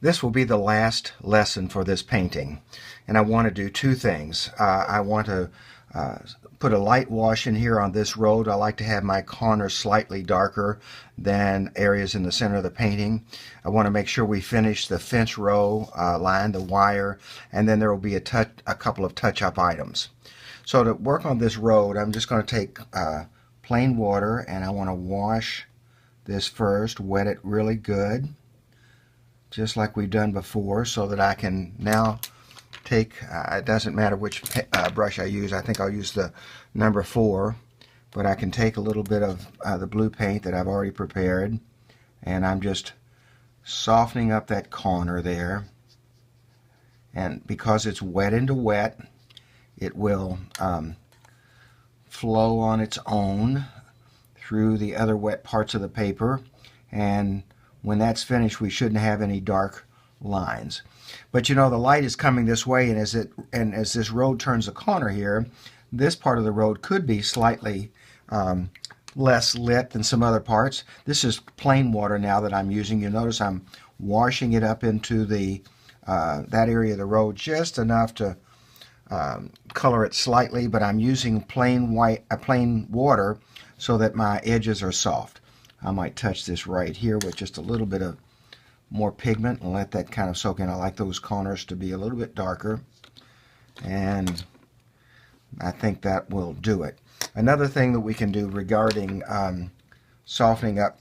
This will be the last lesson for this painting, and I want to do two things. I want to put a light wash in here on this road. I like to have my corners slightly darker than areas in the center of the painting. I want to make sure we finish the fence row line, the wire, and then there will be a couple of touch-up items. So to work on this road, I'm just going to take plain water, and I want to wash this first, wet it really good, just like we've done before, so that I can now take, it doesn't matter which brush I use. I think I'll use the number 4, but I can take a little bit of the blue paint that I've already prepared, and I'm just softening up that corner there. And because it's wet into wet, it will flow on its own through the other wet parts of the paper, and when that's finished we shouldn't have any dark lines. But you know, the light is coming this way, and as this road turns a corner here, this part of the road could be slightly less lit than some other parts. This is plain water now that I'm using. You'll notice I'm washing it up into the that area of the road just enough to color it slightly, but I'm using plain water so that my edges are soft. I might touch this right here with just a little bit of more pigment and let that kind of soak in. I like those corners to be a little bit darker, and I think that will do it. Another thing that we can do regarding softening up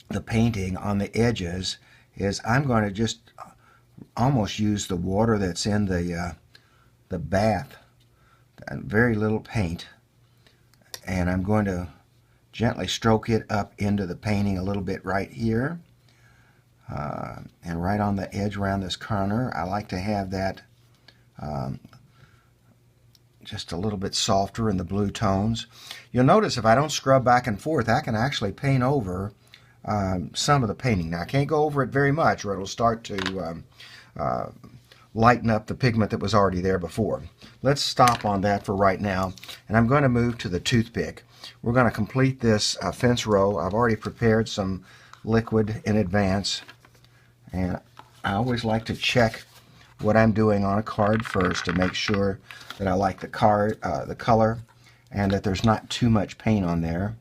the painting on the edges is I'm going to just almost use the water that's in the bath, very little paint, and I'm going to gently stroke it up into the painting a little bit right here, and right on the edge around this corner. I like to have that just a little bit softer in the blue tones. You'll notice if I don't scrub back and forth, I can actually paint over some of the painting. Now I can't go over it very much, or it'll start to lighten up the pigment that was already there before. Let's stop on that for right now, and I'm going to move to the toothpick. We're going to complete this fence row. I've already prepared some liquid in advance, and I always like to check what I'm doing on a card first to make sure that I like the color, and that there's not too much paint on there.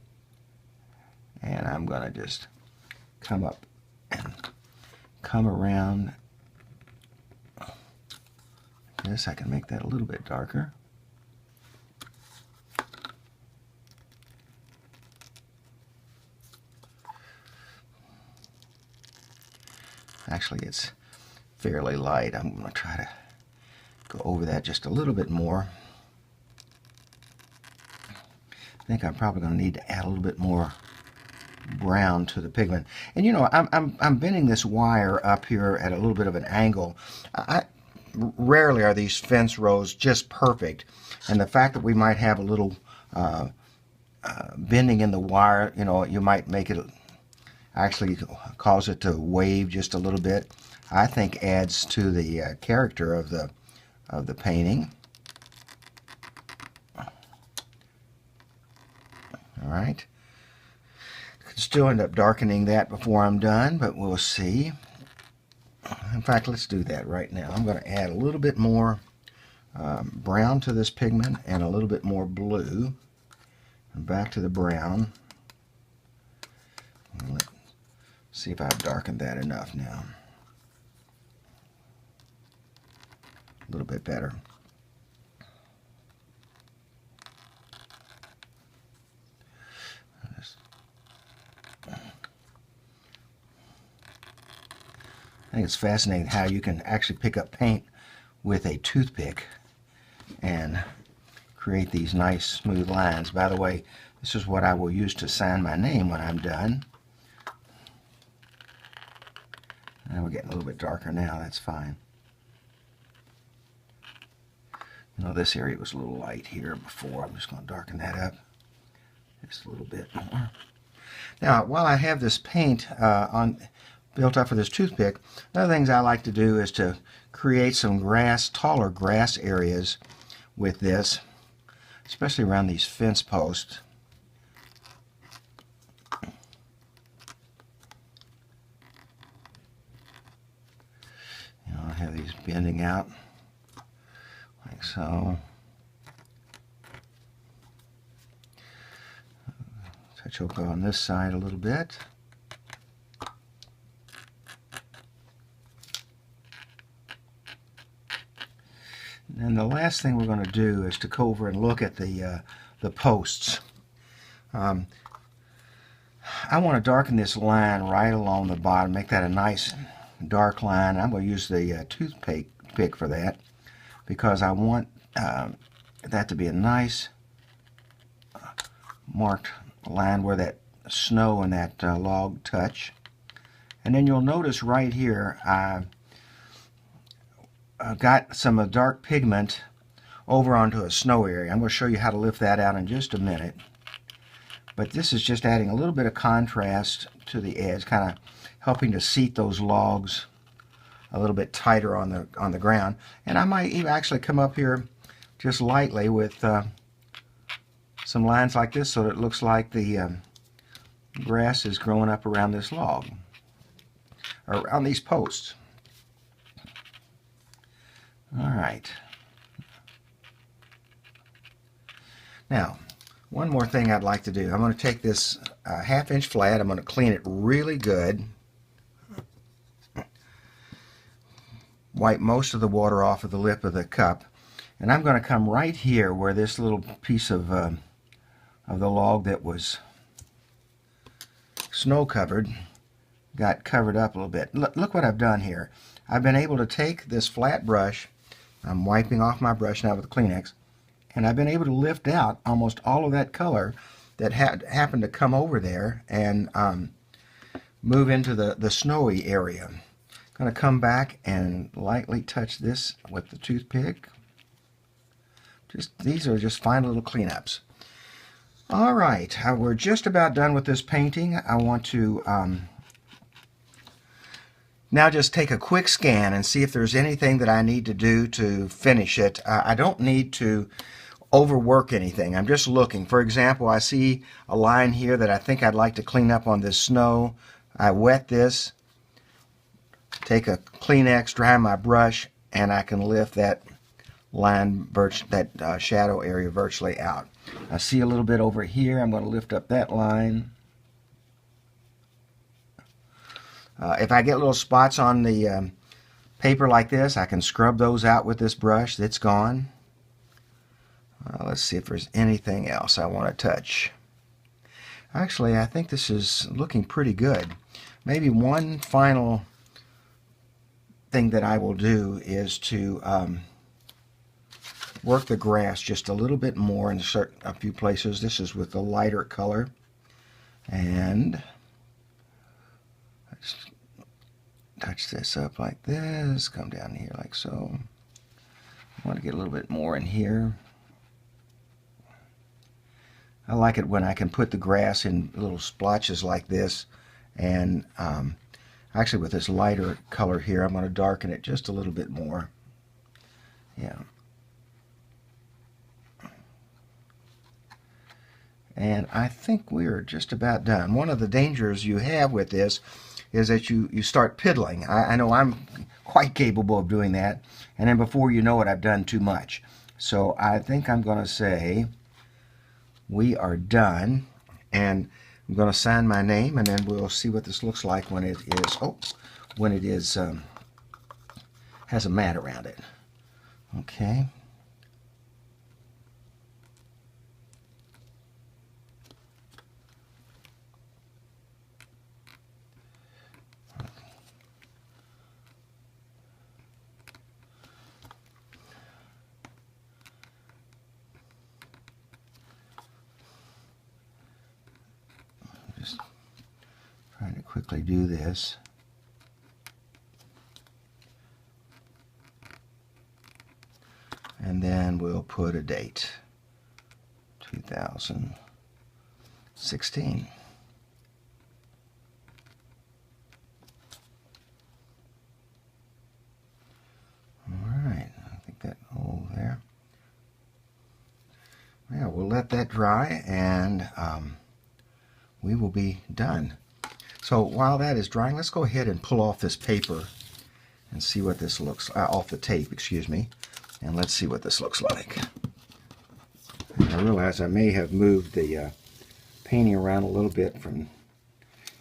And I'm going to just come up and come around this. I can make that a little bit darker. Actually, it's fairly light. I'm going to try to go over that just a little bit more. I think I'm probably going to need to add a little bit more brown to the pigment. And you know, I'm bending this wire up here at a little bit of an angle. Rarely are these fence rows just perfect, and the fact that we might have a little bending in the wire, you know, you might make it actually cause it to wave just a little bit, I think adds to the character of the painting. All right. Could still end up darkening that before I'm done, but we'll see. In fact, let's do that right now. I'm going to add a little bit more brown to this pigment and a little bit more blue. And back to the brown. Let's see if I've darkened that enough now. A little bit better. I think it's fascinating how you can actually pick up paint with a toothpick and create these nice smooth lines. By the way, this is what I will use to sign my name when I'm done. And we're getting a little bit darker now. That's fine. You know, this area was a little light here before. I'm just going to darken that up just a little bit more. Now, while I have this paint built up for this toothpick, one of the things I like to do is to create some grass, taller grass areas with this, especially around these fence posts. he's bending out like so. Touch ochre on this side a little bit. And the last thing we're going to do is to go over and look at the posts. I want to darken this line right along the bottom, make that a nice dark line. I'm going to use the toothpick for that because I want that to be a nice marked line where that snow and that log touch. And then you'll notice right here I've got some dark pigment over onto a snow area. I'm going to show you how to lift that out in just a minute. But this is just adding a little bit of contrast to the edge, kind of helping to seat those logs a little bit tighter on the ground. And I might even actually come up here just lightly with some lines like this so that it looks like the grass is growing up around this log, or around these posts. All right. Now, one more thing I'd like to do. I'm going to take this half-inch flat. I'm going to clean it really good. Wipe most of the water off of the lip of the cup. And I'm going to come right here where this little piece of the log that was snow-covered got covered up a little bit. Look what I've done here. I've been able to take this flat brush. I'm wiping off my brush now with a Kleenex. And I've been able to lift out almost all of that color that happened to come over there and move into the snowy area. I'm going to come back and lightly touch this with the toothpick. These are just fine little cleanups. All right, we're just about done with this painting. I want to now just take a quick scan and see if there's anything that I need to do to finish it. I don't need to overwork anything. I'm just looking. For example, I see a line here that I think I'd like to clean up on this snow. I wet this, take a Kleenex, dry my brush, and I can lift that line, that shadow area virtually out. I see a little bit over here. I'm going to lift up that line. If I get little spots on the paper like this, I can scrub those out with this brush. It's gone. Let's see if there's anything else I want to touch. Actually, I think this is looking pretty good. Maybe one final thing that I will do is to work the grass just a little bit more in a few places. This is with the lighter color. And let's touch this up like this, come down here like so. I want to get a little bit more in here. I like it when I can put the grass in little splotches like this, and actually with this lighter color here I'm going to darken it just a little bit more. Yeah. And I think we're just about done. One of the dangers you have with this is that you start piddling. I know I'm quite capable of doing that, and then before you know it I've done too much. So I think I'm going to say we are done, and I'm going to sign my name, and then we'll see what this looks like when it is has a mat around it. Okay. Just trying to quickly do this. And then we'll put a date, 2016. All right, I think that all there. Yeah, we'll let that dry, and we will be done. So while that is drying, let's go ahead and pull off this paper and see what this looks off the tape, excuse me, and let's see what this looks like. And I realize I may have moved the painting around a little bit from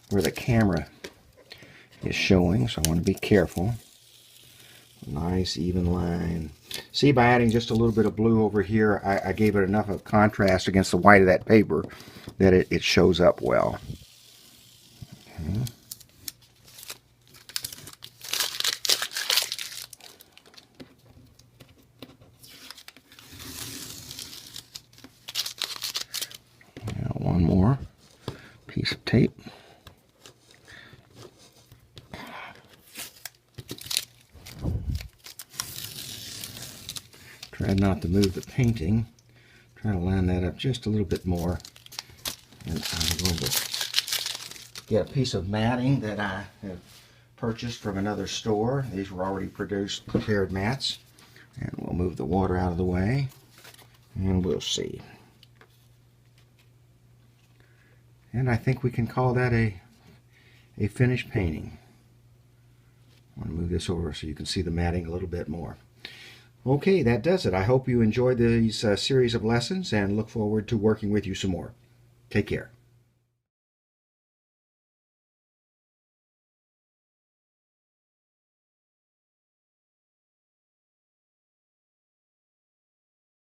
where the camera is showing, so I want to be careful. Nice even line. See, by adding just a little bit of blue over here, I gave it enough of contrast against the white of that paper that it shows up well. Okay. Now one more piece of tape. Try not to move the painting. Try to line that up just a little bit more. And I'm going to get a piece of matting that I have purchased from another store. These were already prepared mats. And we'll move the water out of the way. And we'll see. And I think we can call that a finished painting. I want to move this over so you can see the matting a little bit more. Okay, that does it. I hope you enjoyed these series of lessons and look forward to working with you some more. Take care.